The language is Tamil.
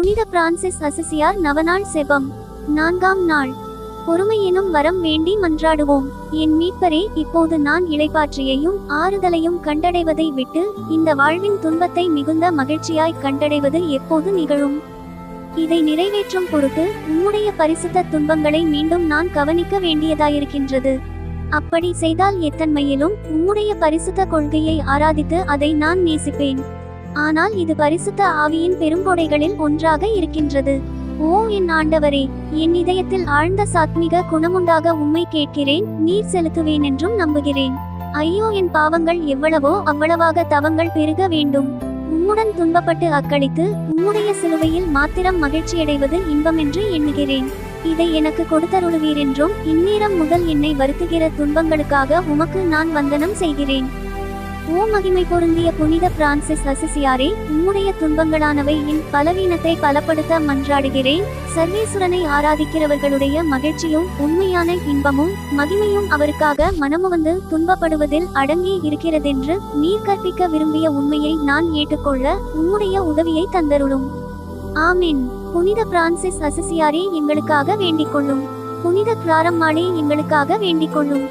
புனித பிரான்சிஸ் அசிசியார் நவநாள் செபம். 4ஆம் நாள். பொறுமை எனும் வரம் வேண்டி மன்றாடுவோம். என் மீட்பரே, இப்போது நான் இளைப்பாற்றியையும் ஆறுதலையும் கண்டடைவதை விட்டு இந்த வாழ்வின் துன்பத்தை மிகுந்த மகிழ்ச்சியாய் கண்டடைவது எப்போது நிகழும்? இதை நிறைவேற்றும் பொருட்டு உம்முடைய பரிசுத்த துன்பங்களை மீண்டும் நான் கவனிக்க வேண்டியதாயிருக்கின்றது. அப்படி செய்தால் எத்தன்மையிலும் உம்முடைய பரிசுத்த கொள்கையை ஆராதித்து அதை நான் நேசிப்பேன். ஆனால் இது பரிசுத்த ஆவியின் பெருங்கொடைகளில் ஒன்றாக இருக்கின்றது. ஓ என் ஆண்டவரே, என் இதயத்தில் ஆழ்ந்த சாத்மிக குணமுண்டாக உம்மை கேட்கிறேன், நீர் செலுத்துவேன் என்றும் நம்புகிறேன். ஐயோ, என் பாவங்கள் எவ்வளவோ அவ்வளவாக தவங்கள் பெருக வேண்டும். உம்முடன் துன்பப்பட்டு அக்களித்து உம்முடைய சிலுவையில் மாத்திரம் மகிழ்ச்சியடைவது இன்பமென்று எண்ணுகிறேன். இதை எனக்கு கொடுத்தருளுவீரென்றும் இந்நேரம் முதல் என்னை வருத்துகிற துன்பங்களுக்காக உமக்கு நான் வந்தனம் செய்கிறேன். ஓ மகிமை பொருந்திய புனித பிரான்சிஸ் அசிசியாரே, உம்முடைய துன்பங்களானவை என் பலவீனத்தை பலப்படுத்த மன்றாடுகிறேன். சர்வேசுரனை ஆராதிக்கிறவர்களுடைய மகிழ்ச்சியும் உண்மையான இன்பமும் மகிமையும் அவருக்காக மனமுவந்து துன்பப்படுவதில் அடங்கி இருக்கிறதென்று நீர் கற்பிக்க விரும்பிய உண்மையை நான் ஏற்றுக்கொள்ள உம்முடைய உதவியை தந்தருளும். ஆமென். புனித பிரான்சிஸ் அசிசியாரே, எங்களுக்காக வேண்டிக் கொள்ளும். புனித கிளாரம்மாளே, எங்களுக்காக வேண்டிக் கொள்ளும்.